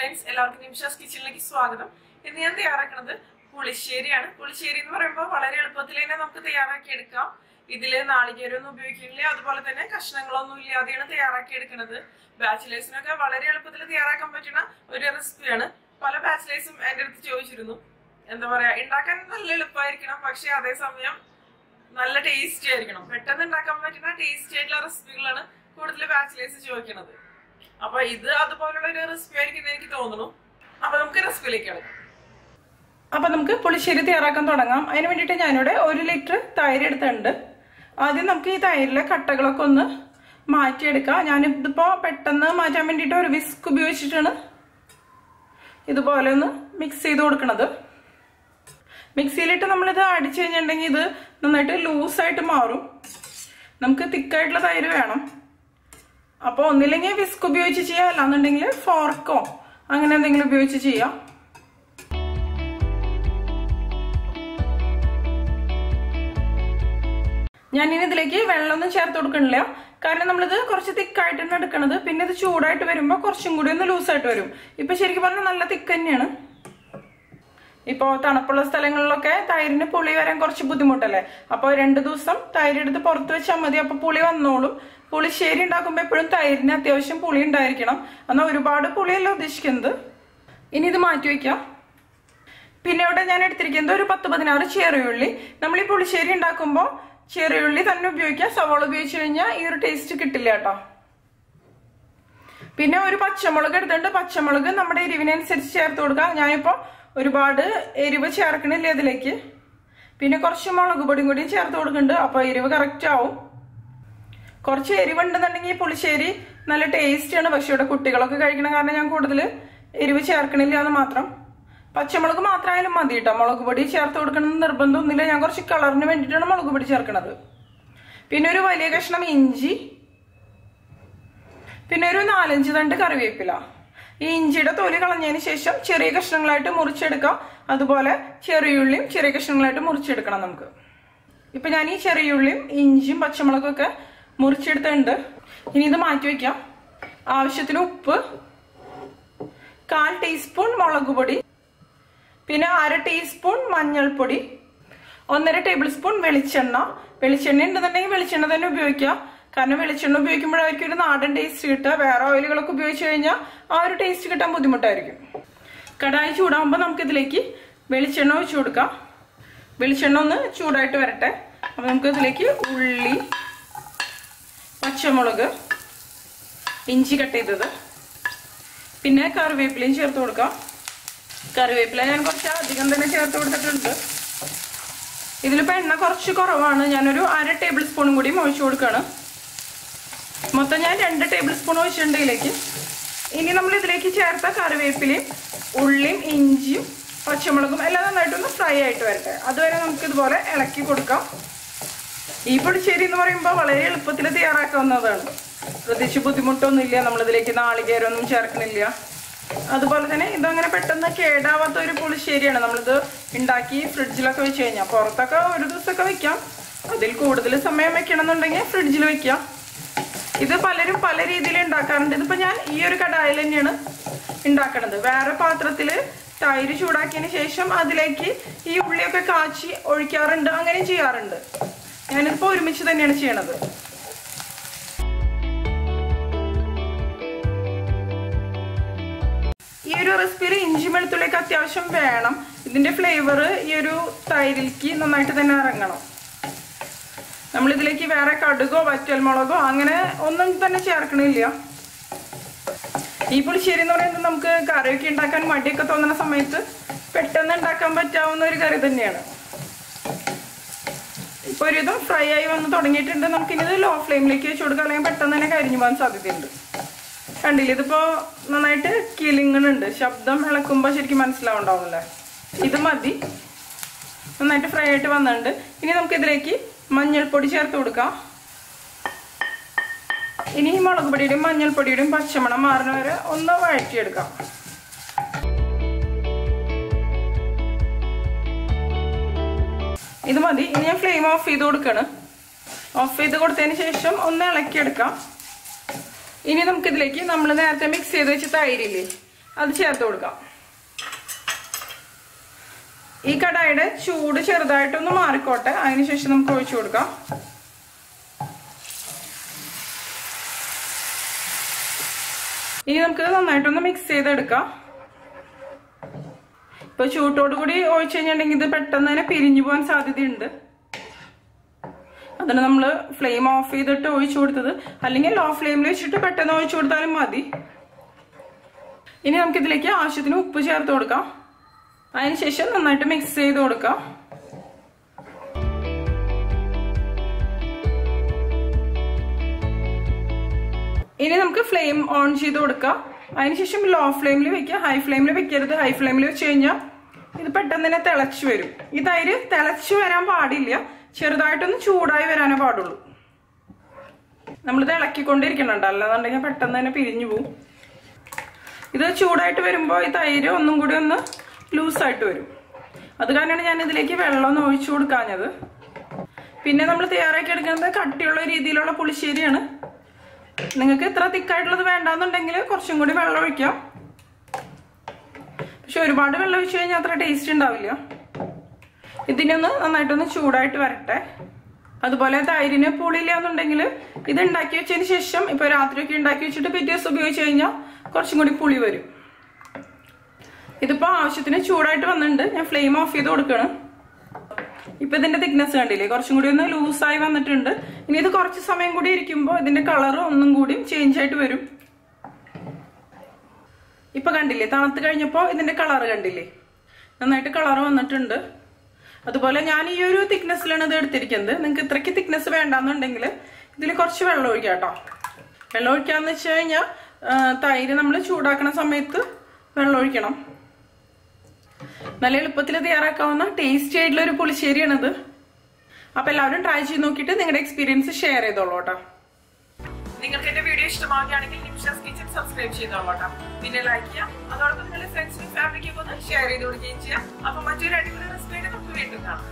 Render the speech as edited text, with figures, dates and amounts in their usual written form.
Friends, എല്ലാവർക്കും നിമിഷാസ് കിച്ചണിലേക്ക് സ്വാഗതം. ഇന്ന് ഞാൻ തയ്യാറാക്കുന്നത് പുളിശ്ശേരിയാണ്. പുളിശ്ശേരി എന്ന് പറയുമ്പോൾ വളരെ എളുപ്പത്തിൽ തന്നെ നമുക്ക് തയ്യാറാക്കി എടുക്കാം. ഇതില് നാളികേരമൊന്നും ഉപയോഗിക്കുന്നില്ല, അതുപോലെ തന്നെ കഷ്ണങ്ങളൊന്നും ഇല്ലാതെയാണ് തയ്യാറാക്കി എടുക്കുന്നത്. ബാച്ചിലേഴ്സിനൊക്കെ വളരെ എളുപ്പത്തിൽ തയ്യാറാക്കാൻ പറ്റുന്ന ഒരു റെസിപ്പിയാണ്. പല ബാച്ചിലേഴ്സും എന്റെ അടുത്ത് ചോദിച്ചിരുന്നു, എന്താ പറയാ, ഉണ്ടാക്കാൻ നല്ല എളുപ്പമായിരിക്കണം, പക്ഷെ അതേസമയം നല്ല ടേസ്റ്റി ആയിരിക്കണം. പെട്ടെന്ന് ഉണ്ടാക്കാൻ പറ്റുന്ന ടേസ്റ്റി ആയിട്ടുള്ള റെസിപ്പികളാണ് കൂടുതൽ ബാച്ചിലേഴ്സ് ചോദിക്കുന്നത്. അപ്പൊ ഇത് അതുപോലുള്ള ഒരു റെസിപ്പി ആയിരിക്കും എനിക്ക് തോന്നുന്നു. അപ്പൊ നമുക്ക് റെസിപ്പിയിലേക്ക് കിടക്കാം. അപ്പൊ നമുക്ക് പുളിശ്ശേരി തയ്യാറാക്കാൻ തുടങ്ങാം. അതിന് വേണ്ടിയിട്ട് ഞാനിവിടെ 1 ലിറ്റർ തൈര് എടുത്തിട്ടുണ്ട്. ആദ്യം നമുക്ക് ഈ തൈരിലെ കട്ടകളൊക്കെ ഒന്ന് മാറ്റിയെടുക്കാം. ഞാനിതിപ്പോ പെട്ടെന്ന് മാറ്റാൻ വേണ്ടിയിട്ട് ഒരു വിസ്ക് ഉപയോഗിച്ചിട്ടാണ് ഇതുപോലെ ഒന്ന് മിക്സ് ചെയ്ത് കൊടുക്കണത്. മിക്സിയിലിട്ട് നമ്മളിത് അടിച്ചു കഴിഞ്ഞിട്ടുണ്ടെങ്കിൽ ഇത് നന്നായിട്ട് ലൂസായിട്ട് മാറും. നമുക്ക് തിക്കായിട്ടുള്ള തൈര് വേണം. അപ്പോൾ ഒന്നില്ലെങ്കിൽ വിസ്ക് ഉപയോഗിച്ച് ചെയ്യാം, അല്ലാന്നുണ്ടെങ്കിൽ ഫോർക്കോ അങ്ങനെ എന്തെങ്കിലും ഉപയോഗിച്ച് ചെയ്യാം. ഞാനിനി ഇതിലേക്ക് വെള്ളമൊന്നും ചേർത്ത് കൊടുക്കണില്ല, കാരണം നമ്മളിത് കുറച്ച് തിക്കായിട്ടാണ് എടുക്കണത്. പിന്നെ ഇത് ചൂടായിട്ട് വരുമ്പോൾ കുറച്ചും കൂടി ഒന്ന് ലൂസായിട്ട് വരും. ഇപ്പൊ ശരിക്കും പറഞ്ഞാൽ നല്ല തിക്ക് തന്നെയാണ്. ഇപ്പോ തണുപ്പുള്ള സ്ഥലങ്ങളിലൊക്കെ തൈരിന് പുളി വരാൻ കുറച്ച് ബുദ്ധിമുട്ടല്ലേ. അപ്പൊ 2 ദിവസം തൈര് എടുത്ത് പുറത്ത് വെച്ചാൽ മതി, അപ്പൊ പുളി വന്നോളും. പുളിശ്ശേരി ഉണ്ടാക്കുമ്പോ എപ്പോഴും തൈരിന് അത്യാവശ്യം പുളി ഉണ്ടായിരിക്കണം. എന്നാൽ ഒരുപാട് പുളിയല്ല ഉദ്ദേശിക്കുന്നത്. ഇനി ഇത് മാറ്റി വെക്കാം. പിന്നെ ഇവിടെ ഞാൻ എടുത്തിരിക്കുന്നത് ഒരു 10-16 ചെറിയുള്ളി. നമ്മൾ ഈ പുളിശ്ശേരി ഉണ്ടാക്കുമ്പോൾ ചെറിയുള്ളി തന്നെ ഉപയോഗിക്കാം. സവാള ഉപയോഗിച്ച് കഴിഞ്ഞാൽ ഈ ഒരു ടേസ്റ്റ് കിട്ടില്ല കേട്ടോ. പിന്നെ ഒരു പച്ചമുളക് എടുത്തിട്ടുണ്ട്. പച്ചമുളക് നമ്മുടെ എരിവിനനുസരിച്ച് ചേർത്ത് കൊടുക്കാം. ഞാനിപ്പോ ഒരുപാട് എരിവ് ചേർക്കണില്ല ഇതിലേക്ക്. പിന്നെ കുറച്ച് മുളക് പൊടിയും കൂടിയും ചേർത്ത് കൊടുക്കുന്നുണ്ട്, അപ്പൊ എരിവ് കറക്റ്റ് ആവും. കുറച്ച് എരിവുണ്ടെന്നുണ്ടെങ്കിൽ പുളിശ്ശേരി നല്ല ടേസ്റ്റ് ആണ്. പക്ഷെ ഇവിടെ കുട്ടികളൊക്കെ കഴിക്കണ കാരണം ഞാൻ കൂടുതൽ എരിവ് ചേർക്കണില്ല എന്ന് മാത്രം. പച്ചമുളക് മാത്രമായാലും മതി കേട്ടോ. മുളക് പൊടി ചേർത്ത് കൊടുക്കണമെന്ന് നിർബന്ധമൊന്നുമില്ല. ഞാൻ കുറച്ച് കളറിന് വേണ്ടിയിട്ടാണ് മുളക് പൊടി ചേർക്കണത്. പിന്നെ ഒരു വലിയ കഷ്ണം ഇഞ്ചി, പിന്നെ ഒരു 4-5 തണ്ട് കറിവേപ്പില. ഈ ഇഞ്ചിയുടെ തൊലി കളഞ്ഞതിന് ശേഷം ചെറിയ കഷ്ണങ്ങളായിട്ട് മുറിച്ചെടുക്കാം. അതുപോലെ ചെറിയുള്ളിയും ചെറിയ കഷ്ണങ്ങളായിട്ട് മുറിച്ചെടുക്കണം നമുക്ക്. ഇപ്പൊ ഞാൻ ഈ ചെറിയുള്ളിയും ഇഞ്ചിയും പച്ചമുളകൊക്കെ മുറിച്ചെടുത്തിട്ടുണ്ട്. ഇനി ഇത് മാറ്റി വെക്കാം. ആവശ്യത്തിന് ഉപ്പ്, 1/4 ടീസ്പൂൺ മുളക് പൊടി, പിന്നെ 1/2 ടീസ്പൂൺ മഞ്ഞൾപ്പൊടി, 1.5 ടേബിൾ സ്പൂൺ വെളിച്ചെണ്ണ. വെളിച്ചെണ്ണ ഉണ്ടെന്നുണ്ടെങ്കിൽ വെളിച്ചെണ്ണ തന്നെ ഉപയോഗിക്കാം, കാരണം വെളിച്ചെണ്ണ ഉപയോഗിക്കുമ്പോഴായിരിക്കും ഒരു നാടൻ ടേസ്റ്റ് കിട്ടുക. വേറെ ഓയിലുകളൊക്കെ ഉപയോഗിച്ച് കഴിഞ്ഞാൽ ആ ഒരു ടേസ്റ്റ് കിട്ടാൻ ബുദ്ധിമുട്ടായിരിക്കും. കടായി ചൂടാകുമ്പോൾ നമുക്ക് ഇതിലേക്ക് വെളിച്ചെണ്ണ ഒഴിച്ചു കൊടുക്കാം. വെളിച്ചെണ്ണ ഒന്ന് ചൂടായിട്ട് വരട്ടെ. അപ്പൊ നമുക്ക് ഇതിലേക്ക് ഉള്ളി, പച്ചമുളക്, ഇഞ്ചി കട്ട് ചെയ്തത്, പിന്നെ കറിവേപ്പിലയും ചേർത്ത് കൊടുക്കാം. കറിവേപ്പില ഞാൻ കുറച്ച് അധികം തന്നെ ചേർത്ത് കൊടുത്തിട്ടുണ്ട്. ഇതിലിപ്പോ എണ്ണ കുറച്ച് കുറവാണ്. ഞാനൊരു 1/2 ടേബിൾ സ്പൂണും കൂടി ഒഴിച്ചു കൊടുക്കുകയാണ്. മൊത്തം ഞാൻ 2 ടേബിൾ സ്പൂൺ ഒഴിച്ചിട്ടുണ്ട് ഇതിലേക്ക്. ഇനി നമ്മൾ ഇതിലേക്ക് ചേർത്ത കറിവേപ്പിലയും ഉള്ളിയും ഇഞ്ചിയും പച്ചമുളകും എല്ലാം നന്നായിട്ടൊന്ന് ഫ്രൈ ആയിട്ട് വരട്ടെ. അതുവരെ നമുക്ക് ഇതുപോലെ ഇളക്കി കൊടുക്കാം. ഈ പുളിശ്ശേരി എന്ന് പറയുമ്പോൾ വളരെ എളുപ്പത്തിൽ തയ്യാറാക്കാവുന്നതാണ്. പ്രത്യേകിച്ച് ബുദ്ധിമുട്ടൊന്നുമില്ല. നമ്മളിതിലേക്ക് നാളികേരമൊന്നും ചേർക്കണില്ല. അതുപോലെ തന്നെ ഇതങ്ങനെ പെട്ടെന്ന് കേടാവാത്ത ഒരു പുളിശ്ശേരിയാണ്. നമ്മളിത് ഉണ്ടാക്കി ഫ്രിഡ്ജിലൊക്കെ വെച്ച് കഴിഞ്ഞാൽ, പുറത്തൊക്കെ ഒരു ദിവസമൊക്കെ വെക്കാം, അതിൽ കൂടുതൽ സമയം വെക്കണം എന്നുണ്ടെങ്കിൽ ഫ്രിഡ്ജിൽ വെക്കാം. ഇത് പലരും പല രീതിയിൽ ഉണ്ടാക്കാറുണ്ട്. ഇതിപ്പോ ഞാൻ ഈ ഒരു കടായിൽ തന്നെയാണ് ഉണ്ടാക്കണത്. വേറെ പാത്രത്തില് തൈര് ചൂടാക്കിയതിന് ശേഷം അതിലേക്ക് ഈ ഉള്ളിയൊക്കെ കാച്ചി ഒഴിക്കാറുണ്ട്, അങ്ങനെ ചെയ്യാറുണ്ട്. ഞാനിപ്പോ ഒരുമിച്ച് തന്നെയാണ് ചെയ്യണത്. ഈ ഒരു റെസിപ്പിയിൽ ഇഞ്ചി വെളുത്തുള്ളിയൊക്കെ അത്യാവശ്യം വേണം. ഇതിന്റെ ഫ്ലേവർ ഈ ഒരു തൈരിലേക്ക് നന്നായിട്ട് തന്നെ ഇറങ്ങണം. നമ്മളിതിലേക്ക് വേറെ കടുകോ വറ്റൽമുളകോ അങ്ങനെ ഒന്നും തന്നെ ചേർക്കണില്ല. ഈ പുളിശ്ശേരി എന്ന് പറയുന്നത് നമുക്ക് കറിയൊക്കെ ഉണ്ടാക്കാൻ മടിയൊക്കെ തോന്നുന്ന സമയത്ത് പെട്ടെന്ന് ഉണ്ടാക്കാൻ പറ്റാവുന്ന ഒരു കറി തന്നെയാണ്. ഇപ്പൊ ഒരു ഇതും ഫ്രൈ ആയി വന്ന് തുടങ്ങിയിട്ടുണ്ട്. നമുക്കിനി ഇത് ലോ ഫ്ലെയിമിലേക്ക് വെച്ച് കൊടുക്കാം, അല്ലെങ്കിൽ പെട്ടെന്ന് തന്നെ കരിഞ്ഞു പോകാൻ സാധ്യതയുണ്ട്. കണ്ടില്ല, ഇതിപ്പോ നന്നായിട്ട് കിളിങ്ങുന്നുണ്ട്. ശബ്ദം ഇളക്കുമ്പോ ശരിക്കും മനസ്സിലാവുണ്ടാവുമല്ലേ. ഇത് മതി, നന്നായിട്ട് ഫ്രൈ ആയിട്ട് വന്നിട്ടുണ്ട്. ഇനി നമുക്ക് ഇതിലേക്ക് മഞ്ഞൾപ്പൊടി ചേർത്ത് കൊടുക്കാം. ഇനി മുളക് പൊടിയുടെയും മഞ്ഞൾപ്പൊടിയുടെയും പച്ചമണം മാറുന്ന വരെ ഒന്ന് വഴറ്റിയെടുക്കാം. ഇത് മതി. ഇനി ഞാൻ ഫ്ലെയിം ഓഫ് ചെയ്ത് കൊടുക്കണം. ഓഫ് ചെയ്ത് കൊടുത്തതിന് ശേഷം ഒന്ന് ഇളക്കിയെടുക്കാം. ഇനി നമുക്കിതിലേക്ക് നമ്മൾ നേരത്തെ മിക്സ് ചെയ്ത് വെച്ച തൈരില്ലേ, അത് ചേർത്ത് കൊടുക്കാം. ഈ കടായിയുടെ ചൂട് ചെറുതായിട്ടൊന്ന് മാറിക്കോട്ടെ, അതിനുശേഷം നമുക്ക് ഒഴിച്ചു കൊടുക്കാം. ഇനി നമുക്ക് നന്നായിട്ടൊന്ന് മിക്സ് ചെയ്തെടുക്കാം. ഇപ്പൊ ചൂട്ടോട് കൂടി ഒഴിച്ചു കഴിഞ്ഞിട്ടുണ്ടെങ്കിൽ ഇത് പെട്ടെന്ന് തന്നെ പിരിഞ്ഞു പോകാൻ സാധ്യതയുണ്ട്. അതിന് നമ്മൾ ഫ്ലെയിം ഓഫ് ചെയ്തിട്ട് ഒഴിച്ചു കൊടുത്തത്, അല്ലെങ്കിൽ ലോ ഫ്ലെയിമിൽ വെച്ചിട്ട് പെട്ടെന്ന് ഒഴിച്ചു കൊടുത്താലും മതി. ഇനി നമുക്കിതിലേക്ക് ആവശ്യത്തിന് ഉപ്പ് ചേർത്ത് കൊടുക്കാം. അതിനുശേഷം നന്നായിട്ട് മിക്സ് ചെയ്ത് കൊടുക്കാം. ഇനി നമുക്ക് ഫ്ലെയിം ഓൺ ചെയ്ത് കൊടുക്കാം. അതിനുശേഷം ലോ ഫ്ലെയിമിൽ വെക്കുക, ഹൈ ഫ്ലെയിമിൽ വെക്കരുത്. ഹൈ ഫ്ലെയിമിൽ വെച്ച് കഴിഞ്ഞാൽ ഇത് പെട്ടെന്ന് തന്നെ തിളച്ചു വരും. ഈ തൈര് തിളച്ചു വരാൻ പാടില്ല, ചെറുതായിട്ടൊന്ന് ചൂടായി വരാനേ പാടുള്ളൂ. നമ്മളിത് ഇളക്കിക്കൊണ്ടിരിക്കണുണ്ട്, അല്ലാന്നുണ്ടെങ്കിൽ പെട്ടെന്ന് തന്നെ പിരിഞ്ഞു പോവും. ഇത് ചൂടായിട്ട് വരുമ്പോൾ ഈ തൈര് ഒന്നും കൂടി ഒന്ന് ലൂസായിട്ട് വരും. അത് കാരണമാണ് ഞാൻ ഇതിലേക്ക് വെള്ളം ഒഴിച്ചു കൊടുക്കാഞ്ഞത്. പിന്നെ നമ്മൾ തയ്യാറാക്കി എടുക്കുന്നത് കട്ടിയുള്ള രീതിയിലുള്ള പുളിശ്ശേരിയാണ്. നിങ്ങൾക്ക് ഇത്ര തിക്കായിട്ടുള്ളത് വേണ്ടാന്നുണ്ടെങ്കിൽ കുറച്ചും കൂടി വെള്ളം ഒഴിക്കാം. പക്ഷെ ഒരുപാട് വെള്ളം ഒഴിച്ചു കഴിഞ്ഞാൽ അത്ര ടേസ്റ്റ് ഉണ്ടാവില്ല. ഇതിനൊന്ന് നന്നായിട്ടൊന്ന് ചൂടായിട്ട് വരട്ടെ. അതുപോലെ തൈരിന് പുളിയില്ല എന്നുണ്ടെങ്കിൽ ഇത് ഉണ്ടാക്കി വെച്ചതിന് ശേഷം ഇപ്പൊ രാത്രിയൊക്കെ ഉണ്ടാക്കി വെച്ചിട്ട് പിറ്റേ ദിവസം ഉപയോഗിച്ച് കഴിഞ്ഞാൽ കുറച്ചും കൂടി പുളി വരും. ഇതിപ്പോ ആവശ്യത്തിന് ചൂടായിട്ട് വന്നിട്ടുണ്ട്. ഞാൻ ഫ്ലെയിം ഓഫ് ചെയ്ത് കൊടുക്കണം. ഇപ്പൊ ഇതിന്റെ തിക്നെസ് കണ്ടില്ലേ, കുറച്ചും കൂടി ഒന്ന് ലൂസായി വന്നിട്ടുണ്ട്. ഇനി ഇത് കുറച്ച് സമയം കൂടി ഇരിക്കുമ്പോൾ ഇതിന്റെ കളർ ഒന്നും കൂടി ചേഞ്ച് ആയിട്ട് വരും. ഇപ്പൊ കണ്ടില്ലേ, തണുത്ത് കഴിഞ്ഞപ്പോ ഇതിന്റെ കളർ കണ്ടില്ലേ, നന്നായിട്ട് കളർ വന്നിട്ടുണ്ട്. അതുപോലെ ഞാൻ ഈ ഒരു തിക്നെസ്സിലാണ് ഇത് എടുത്തിരിക്കുന്നത്. നിങ്ങൾക്ക് ഇത്രയ്ക്ക് തിക്നെസ് വേണ്ടാന്നുണ്ടെങ്കിൽ ഇതിൽ കുറച്ച് വെള്ളം ഒഴിക്കാം കേട്ടോ. വെള്ളം ഒഴിക്കാന്ന് വെച്ച് കഴിഞ്ഞാൽ തൈര് നമ്മൾ ചൂടാക്കണ സമയത്ത് വെള്ളം ഒഴിക്കണം. നല്ല എളുപ്പത്തിൽ തയ്യാറാക്കാവുന്ന ടേസ്റ്റി ആയിട്ടുള്ള ഒരു പുളിശ്ശേരിയാണിത്. അപ്പൊ എല്ലാവരും ട്രൈ ചെയ്ത് നോക്കിയിട്ട് നിങ്ങളുടെ എക്സ്പീരിയൻസ് ഷെയർ ചെയ്തോളൂ കേട്ടോ. നിങ്ങൾക്ക് എന്റെ വീഡിയോ ഇഷ്ടമാവുകയാണെങ്കിൽ നിമിഷാസ് കിച്ചൺ സബ്സ്ക്രൈബ് ചെയ്തോളൂ കേട്ടോ. പിന്നെ ലൈക്ക് ചെയ്യാം, അതോടൊപ്പം നിങ്ങളുടെ ഫ്രണ്ട്സിനും ഫാമിലിക്കും ഒന്ന് ഷെയർ ചെയ്ത് കൊടുക്കുകയും ചെയ്യാം. അപ്പൊ മറ്റൊരു അടിപൊളി റെസിപ്പിയായിട്ട് നമുക്ക് വീണ്ടും കാണാം.